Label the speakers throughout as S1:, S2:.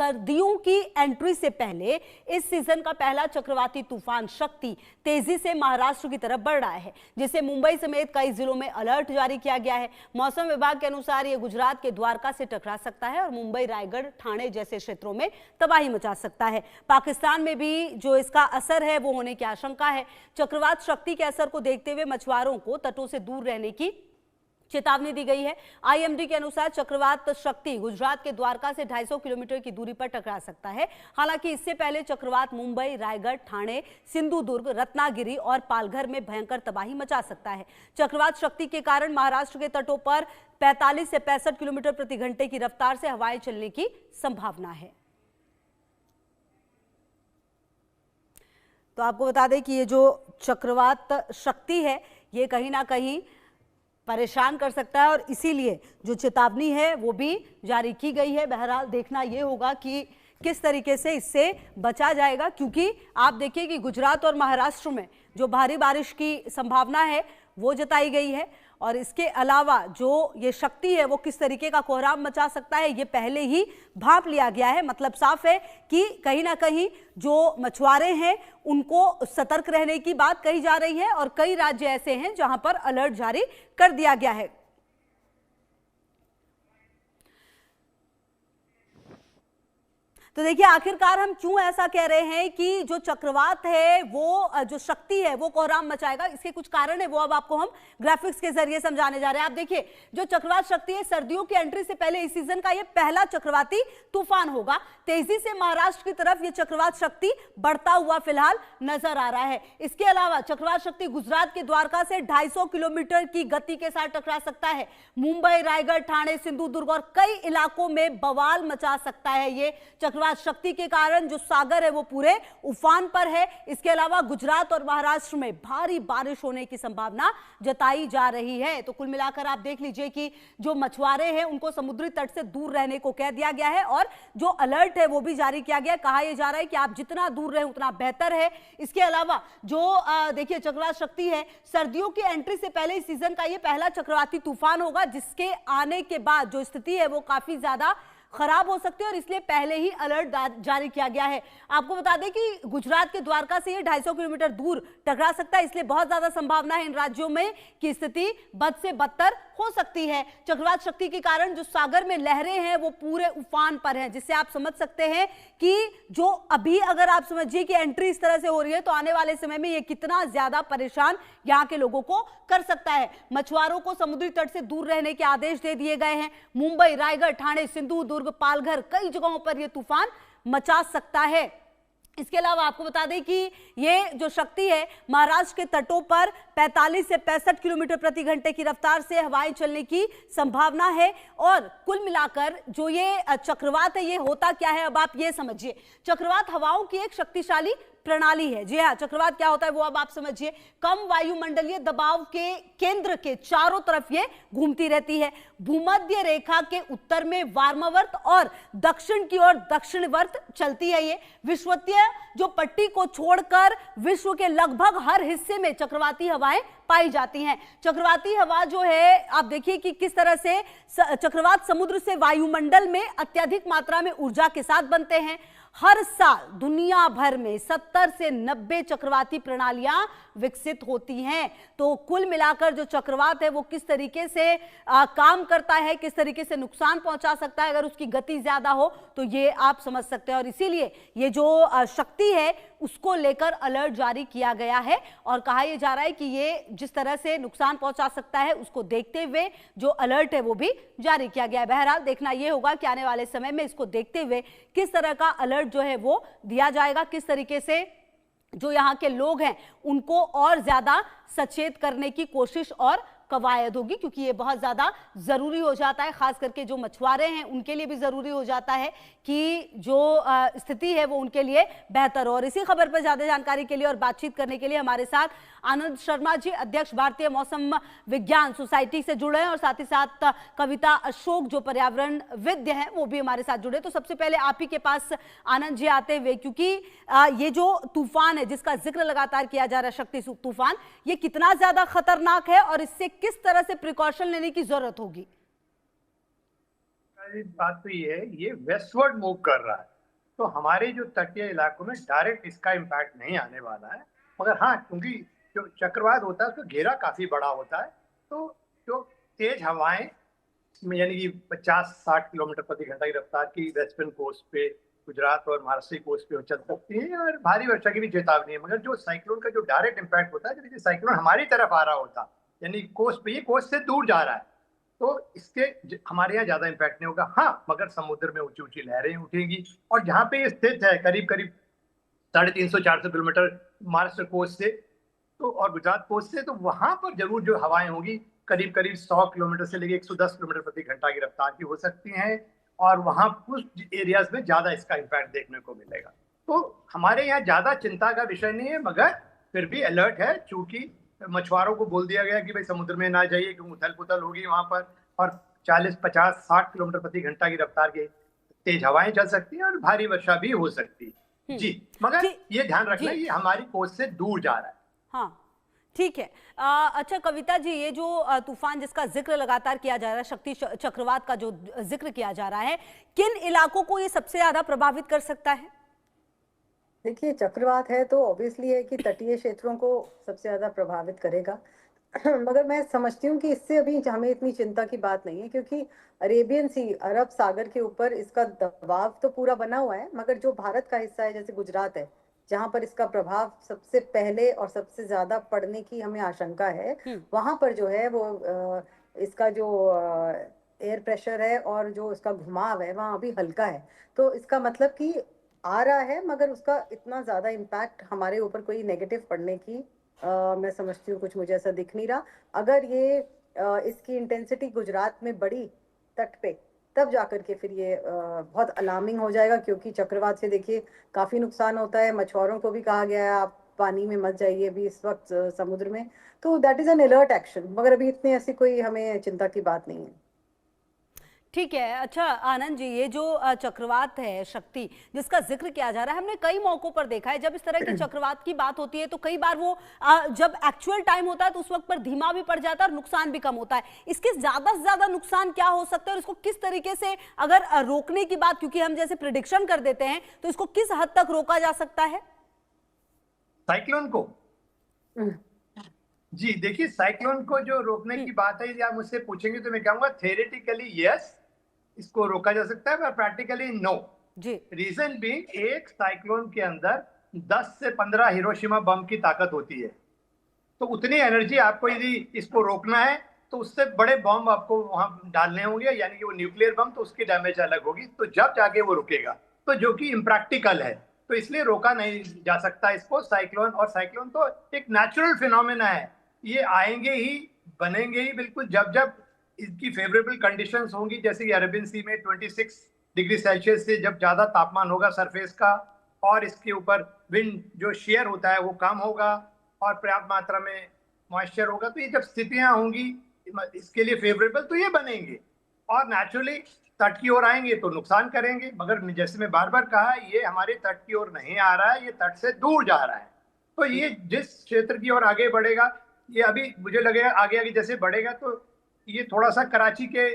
S1: सर्दियों की एंट्री से पहले इस सीजन का पहला चक्रवाती तूफान शक्ति तेजी से महाराष्ट्र की तरफ बढ़ रहा है, जिससे मुंबई समेत कई जिलों में अलर्ट जारी किया गया है। मौसम विभाग के अनुसार ये गुजरात के द्वारका से टकरा सकता है और मुंबई, रायगढ़, ठाणे जैसे क्षेत्रों में तबाही मचा सकता है। पाकिस्तान में भी जो इसका असर है वो होने की आशंका है। चक्रवात शक्ति के असर को देखते हुए मछुआरों को तटों से दूर रहने की चेतावनी दी गई है। आईएमडी के अनुसार चक्रवात शक्ति गुजरात के द्वारका से 250 किलोमीटर की दूरी पर टकरा सकता है। हालांकि इससे पहले चक्रवात मुंबई, रायगढ़, ठाणे, सिंधुदुर्ग, रत्नागिरी और पालघर में भयंकर तबाही मचा सकता है। चक्रवात शक्ति के कारण महाराष्ट्र के तटों पर 45 से 65 किलोमीटर प्रति घंटे की रफ्तार से हवाएं चलने की संभावना है। तो आपको बता दें कि ये जो चक्रवात शक्ति है ये कहीं ना कहीं परेशान कर सकता है और इसीलिए जो चेतावनी है वो भी जारी की गई है। बहरहाल देखना ये होगा कि किस तरीके से इससे बचा जाएगा, क्योंकि आप देखिए कि गुजरात और महाराष्ट्र में जो भारी बारिश की संभावना है वो जताई गई है और इसके अलावा जो ये शक्ति है वो किस तरीके का कोहराम मचा सकता है ये पहले ही भांप लिया गया है। मतलब साफ है कि कहीं ना कहीं जो मछुआरे हैं उनको सतर्क रहने की बात कही जा रही है और कई राज्य ऐसे हैं जहां पर अलर्ट जारी कर दिया गया है। तो देखिए आखिरकार हम क्यों ऐसा कह रहे हैं कि जो चक्रवात है वो जो शक्ति है वो कोहराम मचाएगा, इसके कुछ कारण है वो अब आपको हम ग्राफिक्स के जरिए समझाने जा रहे हैं। आप देखिए जो चक्रवात शक्ति है सर्दियों की एंट्री से पहले इस सीजन का ये पहला चक्रवाती तूफान होगा। तेजी से महाराष्ट्र की तरफ ये चक्रवात शक्ति बढ़ता हुआ फिलहाल नजर आ रहा है। इसके अलावा चक्रवात शक्ति गुजरात के द्वारका से 250 किलोमीटर की गति के साथ टकरा सकता है। मुंबई, रायगढ़, ठाणे, सिंधुदुर्ग और कई इलाकों में बवाल मचा सकता है। ये चक्रवात शक्ति के कारण जो सागर है वो पूरे उफान पर है। इसके अलावा गुजरात और महाराष्ट्र में भारी बारिश होने की संभावना जताई जा रही है। तो कुल मिलाकर आप देख लीजिए कि जो मछुआरे हैं उनको समुद्री तट से दूर रहने को कह दिया गया है और जो अलर्ट है वो भी जारी किया गया है। कहा यह जा रहा है कि आप जितना दूर रहें उतना बेहतर है। इसके अलावा जो देखिए चक्रवात शक्ति है सर्दियों की एंट्री से पहले इस सीजन का ये पहला चक्रवाती तूफान होगा, जिसके आने के बाद जो स्थिति है वो काफी ज्यादा खराब हो सकती है और इसलिए पहले ही अलर्ट जारी किया गया है। आपको बता दें कि गुजरात के द्वारका से ये 250 किलोमीटर दूर टकरा सकता है, इसलिए बहुत ज्यादा संभावना है इन राज्यों में कि स्थिति बद से बदतर हो सकती है। चक्रवात शक्ति के कारण जो सागर में लहरें हैं वो पूरे उफान पर हैं, जिससे आप समझ सकते हैं कि जो अभी अगर आप समझिए कि एंट्री इस तरह से हो रही है तो आने वाले समय में ये कितना ज्यादा परेशान यहाँ के लोगों को कर सकता है। मछुआरों को समुद्री तट से दूर रहने के आदेश दे दिए गए हैं। मुंबई, रायगढ़, ठाणे, सिंधुदुर्ग, पालघर कई जगहों पर यह तूफान मचा सकता है। इसके अलावा आपको बता दें कि ये जो शक्ति है महाराष्ट्र के तटों पर 45 से 65 किलोमीटर प्रति घंटे की रफ्तार से हवाएं चलने की संभावना है। और कुल मिलाकर जो ये चक्रवात है ये होता क्या है अब आप ये समझिए। चक्रवात हवाओं की एक शक्तिशाली प्रणाली है। जी हाँ, चक्रवात क्या होता है वो अब आप समझिए। कम वायुमंडलीय दबाव के केंद्र के चारों तरफ ये घूमती रहती है। भूमध्य रेखा के उत्तर में वार्मावर्त और दक्षिण की ओर दक्षिणवर्त चलती है। ये विषुवतीय जो पट्टी को छोड़कर विश्व के लगभग हर हिस्से में चक्रवाती हवाएं पाई जाती हैं। चक्रवाती हवा जो है आप देखिए कि किस तरह से चक्रवात समुद्र से वायुमंडल में अत्यधिक मात्रा में ऊर्जा के साथ बनते हैं। हर साल दुनिया भर में 70 से 90 चक्रवाती प्रणालियां विकसित होती हैं। तो कुल मिलाकर जो चक्रवात है वो किस तरीके से काम करता है, किस तरीके से नुकसान पहुंचा सकता है अगर उसकी गति ज्यादा हो, तो ये आप समझ सकते हैं। और इसीलिए ये जो शक्ति है उसको लेकर अलर्ट जारी किया गया है और कहा यह जा रहा है कि ये जिस तरह से नुकसान पहुंचा सकता है उसको देखते हुए जो अलर्ट है वो भी जारी किया गया है। बहरहाल देखना यह होगा कि आने वाले समय में इसको देखते हुए किस तरह का अलर्ट जो है वो दिया जाएगा, किस तरीके से जो यहाँ के लोग हैं उनको और ज्यादा सचेत करने की कोशिश और कवायद होगी, क्योंकि ये बहुत ज्यादा जरूरी हो जाता है। खास करके जो मछुआरे हैं उनके लिए भी जरूरी हो जाता है कि जो स्थिति है वो उनके लिए बेहतर हो। और इसी खबर पर ज्यादा जानकारी के लिए और बातचीत करने के लिए हमारे साथ आनंद शर्मा जी, अध्यक्ष भारतीय मौसम विज्ञान सोसाइटी से जुड़े हैं और साथ ही साथ कविता अशोक जो पर्यावरण विद्य हैं वो भी हमारे साथ जुड़े। तो सबसे पहले आप ही के पास आनंद जी आते हुए, क्योंकि ये जो तूफान है जिसका जिक्र लगातार किया जा रहा है शक्ति तूफान, ये कितना ज्यादा खतरनाक है और इससे किस तरह से प्रिकॉशन लेने की जरूरत होगी?
S2: बात तो ये है, ये वेस्टवर्ड मूव कर रहा है तो हमारे जो तटीय इलाकों में डायरेक्ट इसका इम्पैक्ट नहीं आने वाला है। मगर हाँ, क्योंकि जो चक्रवात होता है उसका घेरा काफी बड़ा होता है, तो जो तेज हवाएं यानी कि 50-60 किलोमीटर प्रति घंटा की रफ्तार की वेस्टर्न कोस्ट पे, गुजरात और महाराष्ट्र की कोस्ट पे चल सकती है, और भारी वर्षा की भी चेतावनी है। मगर जो साइक्लोन का जो डायरेक्ट इम्पैक्ट होता है, जैसे साइक्लोन हमारी तरफ आ रहा होता, यानी कोस्ट पे, ये कोस्ट से दूर जा रहा है, तो इसके हमारे यहाँ ज्यादा इम्पैक्ट नहीं होगा। हाँ, मगर समुद्र में ऊंची ऊंची लहरें उठेंगी, और जहाँ पे ये स्थित है करीब करीब 350-400 किलोमीटर महाराष्ट्र कोस्ट से तो और गुजरात कोस्ट से, तो वहां पर जरूर जो हवाएं होंगी करीब करीब 100 किलोमीटर से लेकर 110 किलोमीटर प्रति घंटा की रफ्तार की हो सकती हैं, और वहां कुछ एरियाज में ज्यादा इसका इम्पैक्ट देखने को मिलेगा। तो हमारे यहाँ ज्यादा चिंता का विषय नहीं है, मगर फिर भी अलर्ट है, चूंकि मछुआरों को बोल दिया गया कि भाई समुद्र में ना जाइए क्योंकि उथल पुथल होगी वहां पर, और 40-50-60 किलोमीटर प्रति घंटा की रफ्तार की तेज हवाएं चल सकती हैं और भारी वर्षा भी हो सकती है। जी, मगर ये ध्यान रखना ये हमारी कोस्ट से दूर जा रहा है।
S1: हाँ, ठीक है। अच्छा कविता जी, ये जो तूफान जिसका जिक्र लगातार किया जा रहा है, शक्ति चक्रवात का जो जिक्र किया जा रहा है, किन इलाकों को ये सबसे ज्यादा प्रभावित कर सकता है?
S3: देखिए, चक्रवात है तो ऑब्वियसली है कि तटीय क्षेत्रों को सबसे ज्यादा प्रभावित करेगा। मगर मैं समझती हूँ कि इससे अभी हमें इतनी चिंता की बात नहीं है, क्योंकि अरेबियन सी, अरब सागर के ऊपर इसका दबाव तो पूरा बना हुआ है, मगर जो भारत का हिस्सा है जैसे गुजरात है, जहां पर इसका प्रभाव सबसे पहले और सबसे ज्यादा पड़ने की हमें आशंका है, वहां पर जो है वो इसका जो एयर प्रेशर है और जो इसका घुमाव है वहां अभी हल्का है। तो इसका मतलब कि आ रहा है, मगर उसका इतना ज्यादा इम्पैक्ट हमारे ऊपर कोई नेगेटिव पड़ने की मैं समझती हूँ कुछ मुझे ऐसा दिख नहीं रहा। अगर ये इसकी इंटेंसिटी गुजरात में बढ़ी तट पे, तब जाकर के फिर ये बहुत अलार्मिंग हो जाएगा, क्योंकि चक्रवात से देखिए काफी नुकसान होता है। मछुआरों को भी कहा गया है आप पानी में मत जाइए अभी इस वक्त समुद्र में, तो that is an alert action, मगर अभी इतनी ऐसी कोई हमें चिंता की बात नहीं है।
S1: ठीक है। अच्छा आनंद जी, ये जो चक्रवात है शक्ति जिसका जिक्र किया जा रहा है, हमने कई मौकों पर देखा है जब इस तरह के चक्रवात की बात होती है तो कई बार वो जब एक्चुअल टाइम होता है तो उस वक्त पर धीमा भी पड़ जाता है और नुकसान भी कम होता है। इसके ज्यादा से ज्यादा नुकसान क्या हो सकता है और इसको किस तरीके से अगर रोकने की बात, क्योंकि हम जैसे प्रिडिक्शन कर देते हैं, तो इसको किस हद तक रोका जा सकता है
S2: साइक्लोन को? जी देखिए, साइक्लोन को जो रोकने की बात है, आप मुझसे पूछेंगे तो मैं कहूंगा थ्योरेटिकली यस, इसको रोका जा सकता है, पर प्रैक्टिकली नो। जी, रीजन भी, एक साइक्लोन के अंदर 10 से 15 हिरोशिमा बम की ताकत होती है, तो उतनी एनर्जी आपको यदि इसको रोकना है तो उससे बड़े बम आपको वहां डालने होंगे, यानी कि वो न्यूक्लियर बम, तो उसकी डैमेज अलग होगी, तो जब जाके वो रुकेगा, तो जो कि इम्प्रैक्टिकल है, तो इसलिए रोका नहीं जा सकता इसको साइक्लोन। और साइक्लोन तो एक नेचुरल फिनोमेना है, ये आएंगे ही, बनेंगे ही बिल्कुल जब जब इसकी फेवरेबल कंडीशंस होंगी, जैसे कि अरेबियन सी में 26 डिग्री सेल्सियस से जब ज्यादा तापमान होगा सरफेस का, और इसके ऊपर विंड जो शेयर होता है वो कम होगा, और पर्याप्त मात्रा में मॉइस्चर होगा, तो ये जब स्थितियां होंगी इसके लिए फेवरेबल, तो ये बनेंगे और नेचुरली तट की ओर आएंगे तो नुकसान करेंगे। मगर जैसे मैं बार बार कहा, ये हमारे तट की ओर नहीं आ रहा है, ये तट से दूर जा रहा है, तो ये जिस क्षेत्र की ओर आगे बढ़ेगा, ये अभी मुझे लगेगा आगे आगे जैसे बढ़ेगा तो ये थोड़ा सा कराची के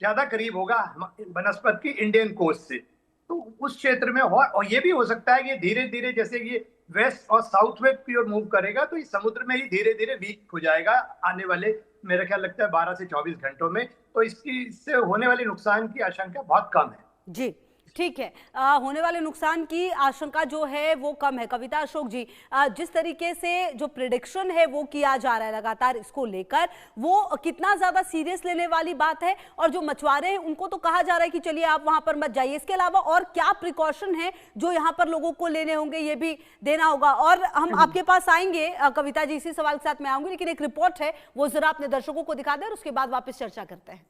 S2: ज्यादा करीब होगा बनस्पत की इंडियन कोस्ट से, तो उस क्षेत्र में हो, और ये भी हो सकता है कि धीरे धीरे जैसे ये वेस्ट और साउथ वेस्ट की ओर मूव करेगा तो ये समुद्र में ही धीरे धीरे वीक हो जाएगा आने वाले, मेरा ख्याल लगता है 12 से 24 घंटों में, तो इससे होने वाले नुकसान की आशंका बहुत कम है।
S1: जी ठीक है, होने वाले नुकसान की आशंका जो है वो कम है। कविता अशोक जी, जिस तरीके से जो प्रिडिक्शन है वो किया जा रहा है लगातार इसको लेकर, वो कितना ज्यादा सीरियस लेने वाली बात है? और जो मछुआरे हैं उनको तो कहा जा रहा है कि चलिए आप वहां पर मत जाइए, इसके अलावा और क्या प्रिकॉशन है जो यहाँ पर लोगों को लेने होंगे, ये भी देना होगा। और हम आपके पास आएंगे कविता जी, इसी सवाल के साथ मैं आऊंगी, लेकिन एक रिपोर्ट है वो जरा अपने दर्शकों को दिखा दें और उसके बाद वापस चर्चा करते हैं।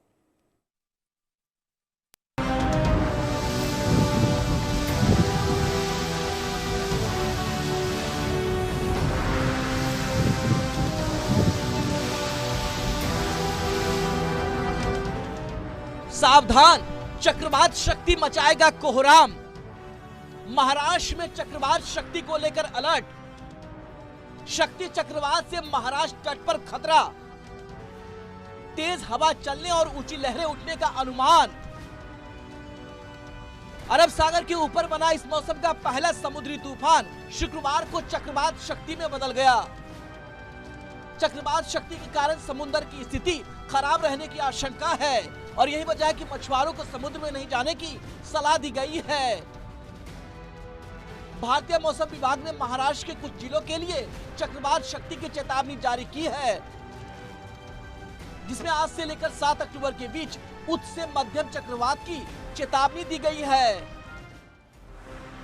S4: सावधान, चक्रवात शक्ति मचाएगा कोहराम। महाराष्ट्र में चक्रवात शक्ति को लेकर अलर्ट। शक्ति चक्रवात से महाराष्ट्र तट पर खतरा, तेज हवा चलने और ऊंची लहरें उठने का अनुमान। अरब सागर के ऊपर बना इस मौसम का पहला समुद्री तूफान शुक्रवार को चक्रवात शक्ति में बदल गया। चक्रवात शक्ति के कारण समुद्र की स्थिति खराब रहने की आशंका है और यही वजह है कि मछुआरों को समुद्र में नहीं जाने की सलाह दी गई है। भारतीय मौसम विभाग ने महाराष्ट्र के कुछ जिलों के लिए चक्रवात शक्ति की चेतावनी जारी की है, जिसमें आज से लेकर 7 अक्टूबर के बीच उच्च से मध्यम चक्रवात की चेतावनी दी गई है।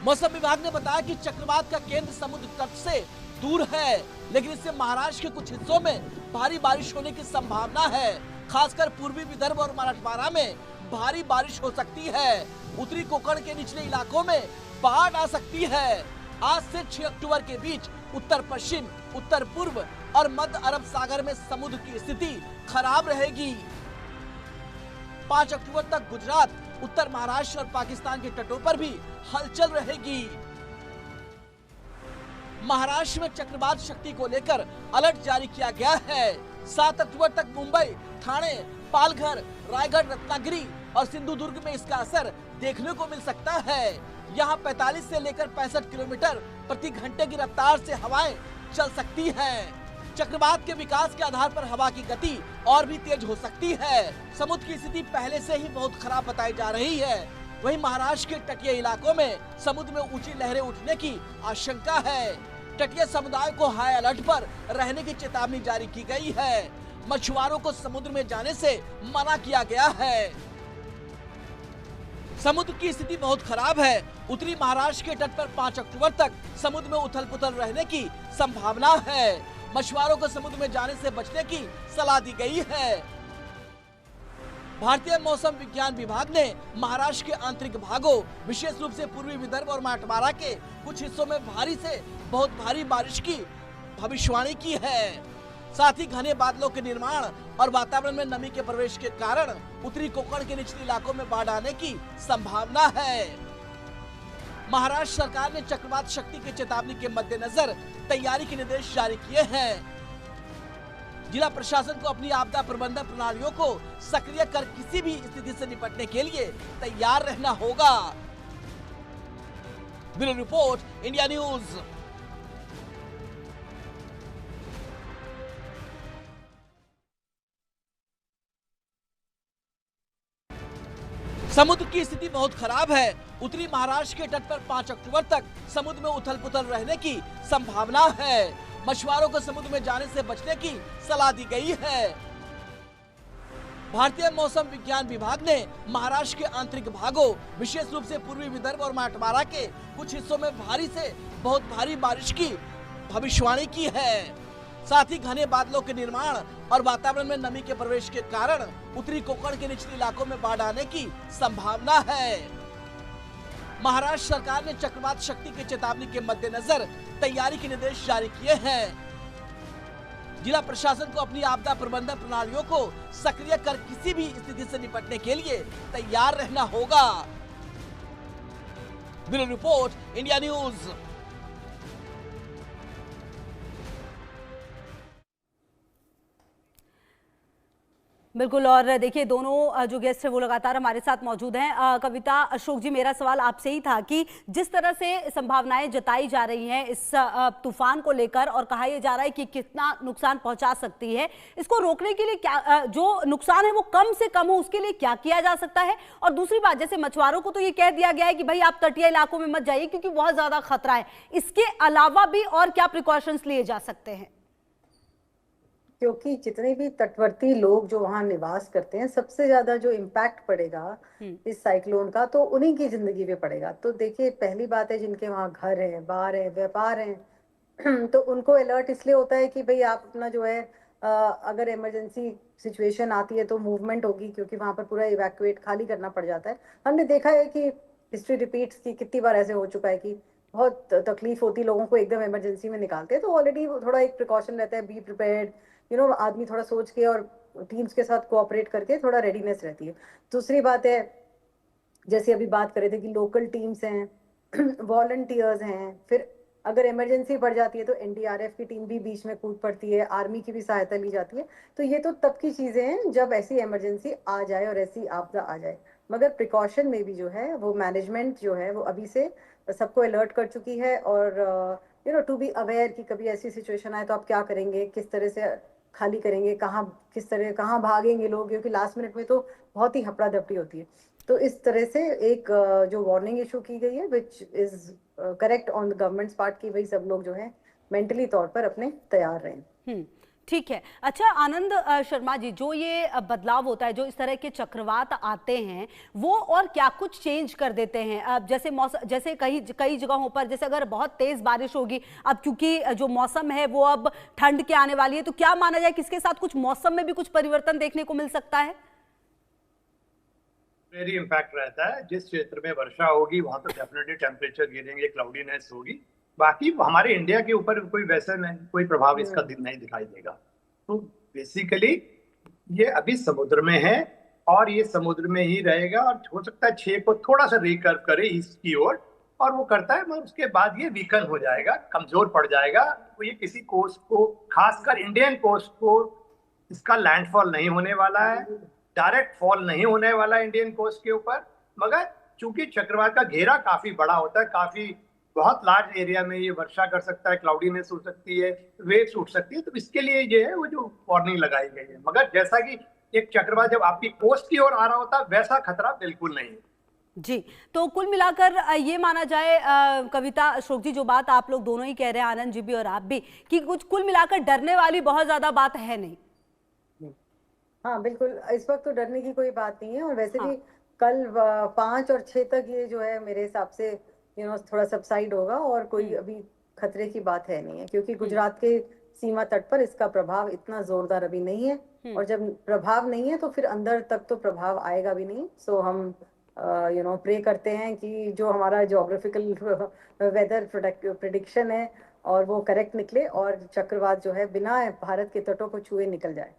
S4: मौसम विभाग ने बताया कि चक्रवात का केंद्र समुद्र तट से दूर है, लेकिन इससे महाराष्ट्र के कुछ हिस्सों में भारी बारिश होने की संभावना है। खासकर पूर्वी विदर्भ और मराठवाड़ा में भारी बारिश हो सकती है। उत्तरी कोंकण के निचले इलाकों में बाढ़ आ सकती है। आज से 6 अक्टूबर के बीच उत्तर पश्चिम, उत्तर पूर्व और मध्य अरब सागर में समुद्र की स्थिति खराब रहेगी। 5 अक्टूबर तक गुजरात, उत्तर महाराष्ट्र और पाकिस्तान के तटों पर भी हलचल रहेगी। महाराष्ट्र में चक्रवात शक्ति को लेकर अलर्ट जारी किया गया है। 7 अक्टूबर तक मुंबई, ठाणे, पालघर, रायगढ़, रत्नागिरी और सिंधुदुर्ग में इसका असर देखने को मिल सकता है। यहाँ 45 से लेकर 65 किलोमीटर प्रति घंटे की रफ्तार से हवाएं चल सकती हैं। चक्रवात के विकास के आधार पर हवा की गति और भी तेज हो सकती है। समुद्र की स्थिति पहले से ही बहुत खराब बताई जा रही है। वहीं महाराष्ट्र के तटीय इलाकों में समुद्र में ऊंची लहरें उठने की आशंका है। तटीय समुदाय को हाई अलर्ट पर रहने की चेतावनी जारी की गई है। मछुआरों को समुद्र में जाने से मना किया गया है। समुद्र की स्थिति बहुत खराब है। उत्तरी महाराष्ट्र के तट पर 5 अक्टूबर तक समुद्र में उथल पुथल रहने की संभावना है। मछुआरों को समुद्र में जाने से बचने की सलाह दी गई है। भारतीय मौसम विज्ञान विभाग ने महाराष्ट्र के आंतरिक भागों, विशेष रूप से पूर्वी विदर्भ और मराठवाड़ा के कुछ हिस्सों में भारी से बहुत भारी बारिश की भविष्यवाणी की है। साथ ही घने बादलों के निर्माण और वातावरण में नमी के प्रवेश के कारण उत्तरी कोंकण के निचले इलाकों में बाढ़ आने की संभावना है। महाराष्ट्र सरकार ने चक्रवात शक्ति की चेतावनी के मद्देनजर तैयारी के निर्देश जारी किए हैं। जिला प्रशासन को अपनी आपदा प्रबंधन प्रणालियों को सक्रिय कर किसी भी स्थिति से निपटने के लिए तैयार रहना होगा। Bureau report, India news. समुद्र की स्थिति बहुत खराब है। उत्तरी महाराष्ट्र के तट पर 5 अक्टूबर तक समुद्र में उथल पुथल रहने की संभावना है। मछुआरों को समुद्र में जाने से बचने की सलाह दी गई है। भारतीय मौसम विज्ञान विभाग ने महाराष्ट्र के आंतरिक भागों, विशेष रूप से पूर्वी विदर्भ और मराठवाड़ा के कुछ हिस्सों में भारी से बहुत भारी बारिश की भविष्यवाणी की है। साथ ही घने बादलों के निर्माण और वातावरण में नमी के प्रवेश के कारण उत्तरी कोंकण के निचले इलाकों में बाढ़ आने की संभावना है। महाराष्ट्र सरकार ने चक्रवात शक्ति की चेतावनी के मद्देनजर तैयारी के निर्देश जारी किए हैं। जिला प्रशासन को अपनी आपदा प्रबंधन प्रणालियों को सक्रिय कर किसी भी स्थिति से निपटने के लिए तैयार रहना होगा। Bureau report, India news.
S1: बिल्कुल, और देखिए दोनों जो गेस्ट है वो लगातार हमारे साथ मौजूद हैं। कविता, अशोक जी, मेरा सवाल आपसे ही था कि जिस तरह से संभावनाएं जताई जा रही हैं इस तूफान को लेकर और कहा यह जा रहा है कि कितना नुकसान पहुंचा सकती है, इसको रोकने के लिए क्या, जो नुकसान है वो कम से कम हो, उसके लिए क्या किया जा सकता है? और दूसरी बात, जैसे मछुआरों को तो ये कह दिया गया है कि भाई आप तटीय इलाकों में मत जाइए क्योंकि बहुत ज्यादा खतरा है, इसके अलावा भी और क्या प्रिकॉशंस लिए जा सकते हैं?
S3: क्योंकि जितने भी तटवर्ती लोग जो वहाँ निवास करते हैं, सबसे ज्यादा जो इम्पैक्ट पड़ेगा इस साइक्लोन का तो उन्हीं की जिंदगी पे पड़ेगा। तो देखिए, पहली बात है जिनके वहाँ घर है, बार है, व्यापार है तो उनको अलर्ट इसलिए होता है कि भाई आप अपना जो है अगर इमरजेंसी सिचुएशन आती है तो मूवमेंट होगी, क्योंकि वहां पर पूरा इवैक्यूएट खाली करना पड़ जाता है। हमने देखा है कि हिस्ट्री रिपीट्स की कितनी बार ऐसे हो चुका है कि बहुत तकलीफ होती, लोगों को एकदम इमरजेंसी में निकालते हैं। तो ऑलरेडी थोड़ा एक प्रिकॉशन रहता है, बी प्रिपेयर्ड, आदमी थोड़ा सोच के और टीम्स के साथ कोऑपरेट करके थोड़ा रेडीनेस रहती है। दूसरी बात है, जैसे अभी बात कर रहे थे कि लोकल टीम्स हैं, वॉलंटियर्स हैं, फिर अगर इमरजेंसी बढ़ जाती है तो एनडीआरएफ की टीम भी बीच में कूद पड़ती है, आर्मी की भी सहायता ली जाती है। तो ये तो तब की चीजें हैं जब ऐसी इमरजेंसी आ जाए और ऐसी आपदा आ जाए। मगर प्रिकॉशन में भी जो है वो मैनेजमेंट जो है वो अभी से सबको अलर्ट कर चुकी है, और टू बी अवेयर कि कभी ऐसी सिचुएशन आए तो आप क्या करेंगे, किस तरह से खाली करेंगे, किस तरह कहाँ भागेंगे लोग, क्योंकि लास्ट मिनट में तो बहुत ही हपड़ा दपड़ी होती है। तो इस तरह से एक जो वार्निंग इशू की गई है which is correct on the governments part की भाई सब लोग जो है मेंटली तौर पर अपने तैयार रहें।
S1: ठीक है। अच्छा आनंद शर्मा जी, जो ये बदलाव होता है, जो इस तरह के चक्रवात आते हैं, वो और क्या कुछ चेंज कर देते हैं? अब जैसे मौसम, जैसे कई जगहों पर जैसे अगर बहुत तेज बारिश होगी, अब क्योंकि जो मौसम है वो अब ठंड के आने वाली है, तो क्या माना जाए किसके साथ कुछ मौसम में भी कुछ परिवर्तन देखने को मिल सकता है?
S2: वेरी इम्पैक्ट रहता है। जिस क्षेत्र में वर्षा होगी वहां तो डेफिनेटली टेम्परेचर गिरेंगे, क्लाउडीनेस होगी। बाकी हमारे इंडिया के ऊपर कोई वैसा नहीं, कोई प्रभाव इसका नहीं दिखाई देगा। तो बेसिकली ये अभी समुद्र में है और ये समुद्र में ही रहेगा, और हो सकता है 6 को थोड़ा सा रिकर्व करे ईस्ट की ओर, और वो करता है, मगर उसके बाद ये वीकन हो जाएगा, कमजोर पड़ जाएगा। तो ये किसी कोस्ट को, खासकर इंडियन कोस्ट को, इसका लैंडफॉल नहीं होने वाला है, डायरेक्ट फॉल नहीं होने वाला इंडियन कोस्ट के ऊपर। मगर चूंकि चक्रवात का घेरा काफी बड़ा होता है, काफी बहुत लार्ज एरिया में ये वर्षा कर सकता है, क्लाउडीनेस हो सकती है, वेव्स उठ सकती है, तो इसके लिए ये है वो जो वार्निंग लगाई गई है। मगर जैसा कि एक चक्रवात जब आपकी कोस्ट की ओर आ रहा होता है, वैसा खतरा बिल्कुल नहीं है
S1: जी। तो कुल मिलाकर ये माना जाए, कविता, अशोक जी, जो बात आप लोग दोनों ही कह रहे हैं, आनंद जी भी और आप भी, कि कुछ कुल मिलाकर डरने वाली बहुत ज्यादा बात है नहीं।
S3: हाँ बिल्कुल, इस वक्त तो डरने की कोई बात नहीं है। और वैसे भी कल 5 और 6 तक ये जो है मेरे हिसाब से थोड़ा सबसाइड होगा, और कोई अभी खतरे की बात है नहीं है, क्योंकि गुजरात के सीमा तट पर इसका प्रभाव इतना जोरदार अभी नहीं है। और जब प्रभाव नहीं है तो फिर अंदर तक तो प्रभाव आएगा भी नहीं। सो हम प्रे करते हैं कि जो हमारा ज्योग्राफिकल वेदर प्रेडिक्शन है और वो करेक्ट निकले, और चक्रवात जो है बिना भारत के तटों को छुए निकल जाए।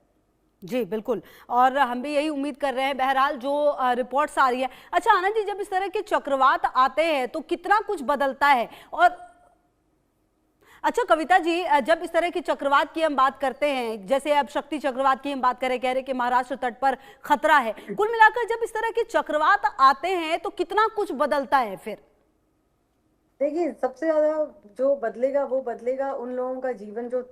S1: जी बिल्कुल, और हम भी यही उम्मीद कर रहे हैं, बहरहाल जो रिपोर्ट्स आ रही है। अच्छा आनंद जी, जब इस तरह के चक्रवात आते हैं तो कितना कुछ बदलता है? और अच्छा कविता जी, जब इस तरह के चक्रवात की हम बात करते हैं, जैसे अब शक्ति चक्रवात की हम बात करें, कह रहे कि महाराष्ट्र तट पर खतरा है, कुल मिलाकर जब इस तरह के चक्रवात आते हैं तो कितना कुछ बदलता है फिर?
S3: देखिए, सबसे ज्यादा जो बदलेगा वो बदलेगा उन लोगों का जीवन जो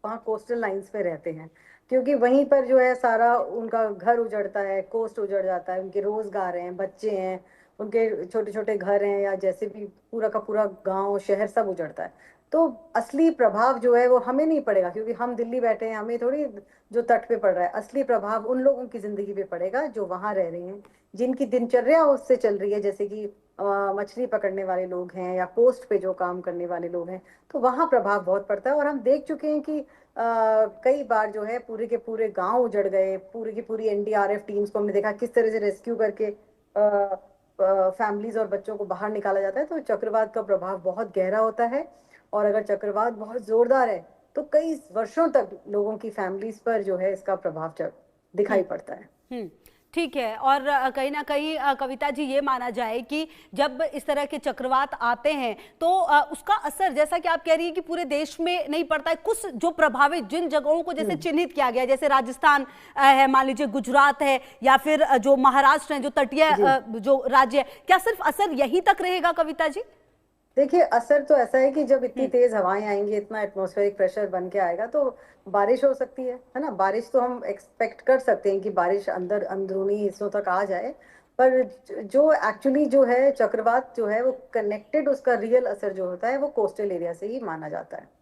S3: वहाँ कोस्टल लाइंस पे रहते हैं, क्योंकि वहीं पर जो है सारा उनका घर उजड़ता है, कोस्ट उजड़ जाता है, उनके रोजगार हैं, बच्चे हैं, उनके छोटे छोटे घर हैं, या जैसे भी पूरा का पूरा गांव शहर सब उजड़ता है। तो असली प्रभाव जो है वो हमें नहीं पड़ेगा, क्योंकि हम दिल्ली बैठे हैं, हमें थोड़ी जो तट पे पड़ रहा है। असली प्रभाव उन लोगों की जिंदगी पे पड़ेगा जो वहां रह रहे हैं, जिनकी दिनचर्या उससे चल रही है, जैसे कि मछली पकड़ने वाले लोग हैं या कोस्ट पे जो काम करने वाले लोग हैं। तो वहां प्रभाव बहुत पड़ता है, और हम देख चुके हैं कि कई बार जो है पूरे के पूरे गांव उजड़ गए। पूरी की पूरी एनडीआरएफ टीम्स को हमने देखा किस तरह से रेस्क्यू करके फैमिलीज और बच्चों को बाहर निकाला जाता है। तो चक्रवात का प्रभाव बहुत गहरा होता है, और अगर चक्रवात बहुत जोरदार है तो कई वर्षों तक लोगों की फैमिलीज पर जो है इसका प्रभाव दिखाई पड़ता है।
S1: ठीक है। और कहीं ना कहीं कविता जी, ये माना जाए कि जब इस तरह के चक्रवात आते हैं तो उसका असर, जैसा कि आप कह रही है कि पूरे देश में नहीं पड़ता है, कुछ जो प्रभावित जिन जगहों को जैसे चिन्हित किया गया, जैसे राजस्थान है, मान लीजिए गुजरात है, या फिर जो महाराष्ट्र है, जो तटीय जो राज्य है, क्या सिर्फ असर यहीं तक रहेगा कविता जी?
S3: देखिए, असर तो ऐसा है कि जब इतनी तेज हवाएं आएंगी, इतना एटमॉस्फेरिक प्रेशर बन के आएगा तो बारिश हो सकती है ना। बारिश तो हम एक्सपेक्ट कर सकते हैं कि बारिश अंदरूनी हिस्सों तक आ जाए, पर जो एक्चुअली जो है चक्रवात जो है वो कनेक्टेड, उसका रियल असर जो होता है वो कोस्टल एरिया से ही माना जाता है।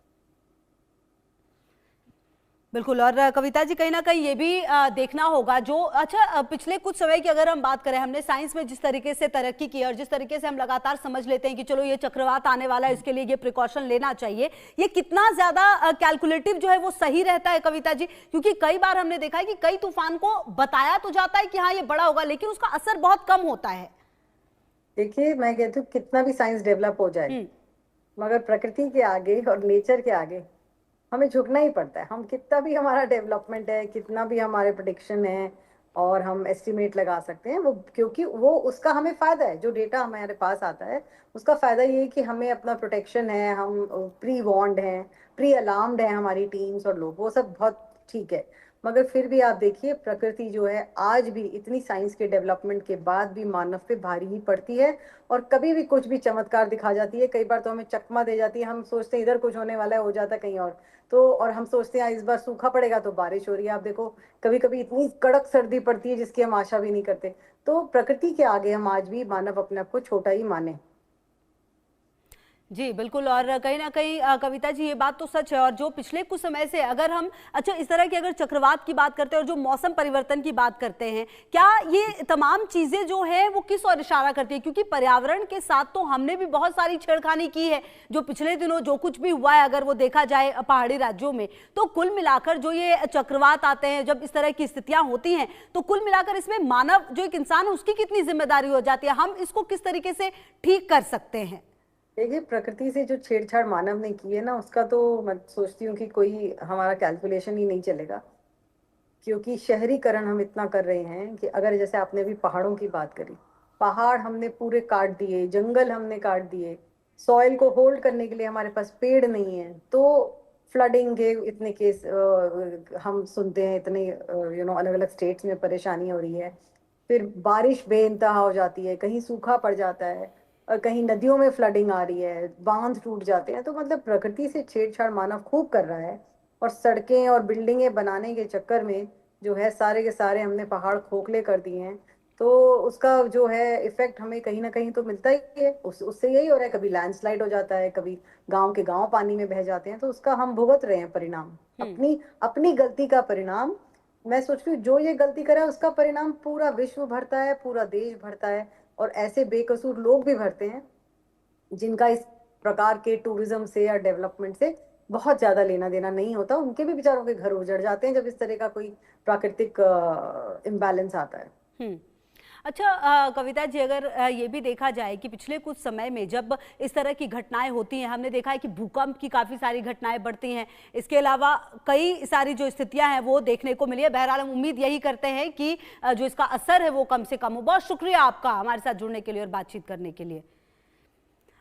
S1: बिल्कुल। और कविता जी, कहीं ना कहीं ये भी देखना होगा जो, अच्छा पिछले कुछ समय की अगर हम बात करें, हमने साइंस में जिस तरीके से तरक्की की और जिस तरीके से हम लगातार समझ लेते हैं कि चलो ये चक्रवात आने वाला है, इसके लिए ये प्रिकॉशन लेना चाहिए, ये कितना ज्यादा कैलकुलेटिव जो है वो सही रहता है कविता जी? क्योंकि कई बार हमने देखा है कि कई तूफान को बताया तो जाता है कि हाँ ये बड़ा होगा, लेकिन उसका असर बहुत कम होता है।
S3: देखिए, मैं कहती हूँ कितना भी साइंस डेवलप हो जाए, मगर प्रकृति के आगे और नेचर के आगे हमें झुकना ही पड़ता है। हम कितना भी हमारा डेवलपमेंट है, कितना भी हमारे प्रेडिक्शन है और हम एस्टिमेट लगा सकते हैं, वो क्योंकि वो उसका हमें फायदा है, जो डेटा हमारे पास आता है उसका फायदा ये है कि हमें अपना प्रोटेक्शन है, हम प्री वॉर्न्ड हैं, प्री अलार्म्ड है हमारी टीम्स और लोग, वो सब बहुत ठीक है। मगर फिर भी आप देखिए प्रकृति जो है आज भी इतनी साइंस के डेवलपमेंट के बाद भी मानव पे भारी ही पड़ती है, और कभी भी कुछ भी चमत्कार दिखा जाती है। कई बार तो हमें चकमा दे जाती है, हम सोचते हैं इधर कुछ होने वाला है, हो जाता है कहीं और। तो और हम सोचते हैं इस बार सूखा पड़ेगा तो बारिश हो रही है। आप देखो कभी कभी इतनी कड़क सर्दी पड़ती है जिसकी हम आशा भी नहीं करते। तो प्रकृति के आगे हम आज भी मानव अपने आप को छोटा ही माने।
S1: जी बिल्कुल, और कहीं ना कहीं कविता जी ये बात तो सच है। और जो पिछले कुछ समय से अगर हम इस तरह की अगर चक्रवात की बात करते हैं और जो मौसम परिवर्तन की बात करते हैं, क्या ये तमाम चीजें जो है वो किस ओर इशारा करती है? क्योंकि पर्यावरण के साथ तो हमने भी बहुत सारी छेड़खानी की है। जो पिछले दिनों जो कुछ भी हुआ है अगर वो देखा जाए पहाड़ी राज्यों में, तो कुल मिलाकर जो ये चक्रवात आते हैं, जब इस तरह की स्थितियां होती हैं, तो कुल मिलाकर इसमें मानव जो एक इंसान है उसकी कितनी जिम्मेदारी हो जाती है? हम इसको किस तरीके से ठीक कर सकते हैं?
S3: देखिए प्रकृति से जो छेड़छाड़ मानव ने की है ना, उसका तो मैं सोचती हूँ कि कोई हमारा कैलकुलेशन ही नहीं चलेगा। क्योंकि शहरीकरण हम इतना कर रहे हैं कि अगर जैसे आपने भी पहाड़ों की बात करी, पहाड़ हमने पूरे काट दिए, जंगल हमने काट दिए, सॉइल को होल्ड करने के लिए हमारे पास पेड़ नहीं है, तो फ्लडिंग के इतने केस हम सुनते हैं, इतने अलग अलग स्टेट्स में परेशानी हो रही है। फिर बारिश बेइंतहा हो जाती है, कहीं सूखा पड़ जाता है, और कहीं नदियों में फ्लडिंग आ रही है, बांध टूट जाते हैं। तो मतलब प्रकृति से छेड़छाड़ मानव खूब कर रहा है। और सड़कें और बिल्डिंगें बनाने के चक्कर में जो है सारे के सारे हमने पहाड़ खोखले कर दिए हैं। तो उसका जो है इफेक्ट हमें कहीं ना कहीं तो मिलता ही है। उससे यही हो रहा है, कभी लैंडस्लाइड हो जाता है, कभी गांव के गांव पानी में बह जाते हैं। तो उसका हम भुगत रहे हैं परिणाम, अपनी अपनी गलती का परिणाम। मैं सोच रही हूँ जो ये गलती करे उसका परिणाम पूरा विश्व भरता है, पूरा देश भरता है, और ऐसे बेकसूर लोग भी भरते हैं जिनका इस प्रकार के टूरिज्म से या डेवलपमेंट से बहुत ज्यादा लेना देना नहीं होता। उनके भी बेचारों के घर उजड़ जाते हैं जब इस तरह का कोई प्राकृतिक इम्बैलेंस आता है।
S1: अच्छा कविता जी, अगर ये भी देखा जाए कि पिछले कुछ समय में जब इस तरह की घटनाएं होती हैं, हमने देखा है कि भूकंप की काफ़ी सारी घटनाएं बढ़ती हैं। इसके अलावा कई सारी जो स्थितियां हैं वो देखने को मिली है। बहरहाल हम उम्मीद यही करते हैं कि जो इसका असर है वो कम से कम हो। बहुत शुक्रिया आपका हमारे साथ जुड़ने के लिए और बातचीत करने के लिए।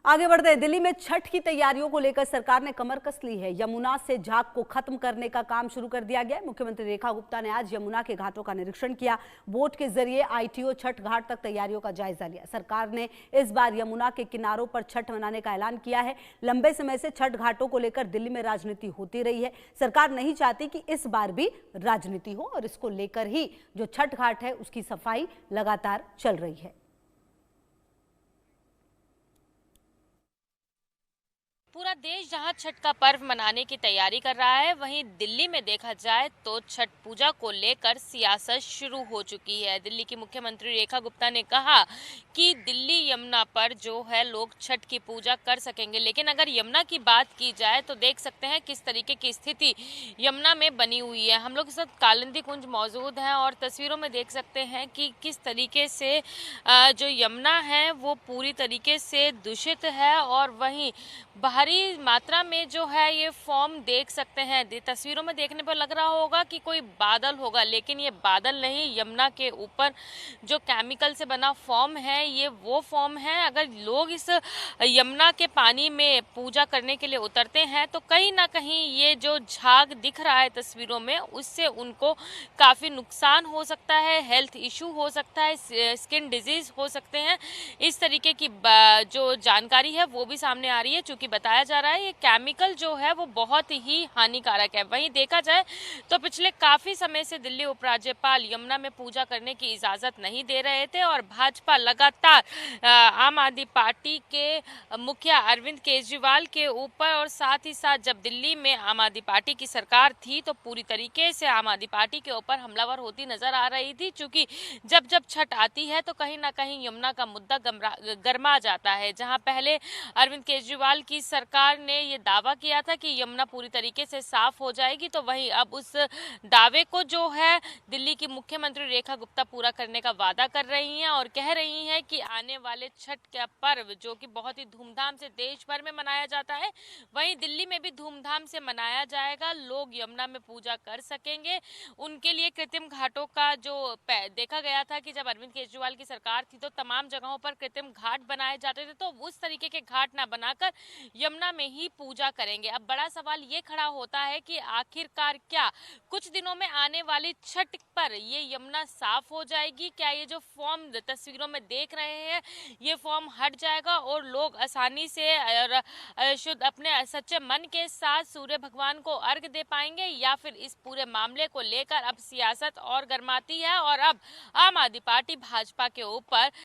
S1: आगे बढ़ते हैं। दिल्ली में छठ की तैयारियों को लेकर सरकार ने कमर कस ली है। यमुना से झाग को खत्म करने का काम शुरू कर दिया गया है। मुख्यमंत्री रेखा गुप्ता ने आज यमुना के घाटों का निरीक्षण किया। बोट के जरिए आईटीओ छठ घाट तक तैयारियों का जायजा लिया। सरकार ने इस बार यमुना के किनारों पर छठ मनाने का ऐलान किया है। लंबे समय से छठ घाटों को लेकर दिल्ली में राजनीति होती रही है। सरकार नहीं चाहती कि इस बार भी राजनीति हो, और इसको लेकर ही जो छठ घाट है उसकी सफाई लगातार चल रही है।
S5: पूरा देश जहां छठ का पर्व मनाने की तैयारी कर रहा है, वहीं दिल्ली में देखा जाए तो छठ पूजा को लेकर सियासत शुरू हो चुकी है। दिल्ली की मुख्यमंत्री रेखा गुप्ता ने कहा कि दिल्ली यमुना पर जो है लोग छठ की पूजा कर सकेंगे, लेकिन अगर यमुना की बात की जाए तो देख सकते हैं किस तरीके की स्थिति यमुना में बनी हुई है। हम लोग के साथ कालिंदी कुंज मौजूद हैं और तस्वीरों में देख सकते हैं कि किस तरीके से जो यमुना है वो पूरी तरीके से दूषित है, और वहीं भारी मात्रा में जो है ये फॉर्म देख सकते हैं। तस्वीरों में देखने पर लग रहा होगा कि कोई बादल होगा, लेकिन ये बादल नहीं, यमुना के ऊपर जो केमिकल से बना फॉर्म है ये वो फॉर्म है। अगर लोग इस यमुना के पानी में पूजा करने के लिए उतरते हैं तो कहीं ना कहीं ये जो झाग दिख रहा है तस्वीरों में, उससे उनको काफ़ी नुकसान हो सकता है, हेल्थ इशू हो सकता है, स्किन डिजीज हो सकते हैं। इस तरीके की जो जानकारी है वो भी सामने आ रही है। चूँकि बताया जा रहा है ये केमिकल जो है वो बहुत ही हानिकारक है। वहीं देखा जाए तो पिछले काफ़ी समय से दिल्ली उपराज्यपाल यमुना में पूजा करने की इजाज़त नहीं दे रहे थे, और भाजपा लगातार आम आदमी पार्टी के मुखिया अरविंद केजरीवाल के ऊपर, और साथ ही साथ जब दिल्ली में आम आदमी पार्टी की सरकार थी तो पूरी तरीके से आम आदमी पार्टी के ऊपर हमलावर होती नजर आ रही थी। चूँकि जब जब छठ आती है तो कहीं ना कहीं यमुना का मुद्दा गरमा जाता है। जहाँ पहले अरविंद केजरीवाल की सरकार ने ये दावा किया था कि यमुना पूरी तरीके से साफ हो जाएगी, तो वहीं अब उस दावे को जो है दिल्ली की मुख्यमंत्री रेखा गुप्ता पूरा करने का वादा कर रही हैं, और कह रही हैं कि आने वाले छठ का पर्व जो कि बहुत ही धूमधाम से देश भर में मनाया जाता है, वहीं दिल्ली में भी धूमधाम से मनाया जाएगा। लोग यमुना में पूजा कर सकेंगे। उनके लिए कृत्रिम घाटों का जो देखा गया था कि जब अरविंद केजरीवाल की सरकार थी तो तमाम जगहों पर कृत्रिम घाट बनाए जाते थे, तो उस तरीके के घाट ना बनाकर यमुना में ही पूजा करेंगे। अब बड़ा सवाल ये खड़ा होता है कि आखिरकार क्या कुछ दिनों में आने वाली छठ पर ये यमुना साफ हो जाएगी? क्या ये जो फॉर्म तस्वीरों में देख रहे हैं ये फॉर्म हट जाएगा और लोग आसानी से और शुद्ध अपने सच्चे मन के साथ सूर्य भगवान को अर्घ दे पाएंगे, या फिर इस पूरे मामले को लेकर अब सियासत और गर्माती है और अब आम आदमी पार्टी भाजपा के ऊपर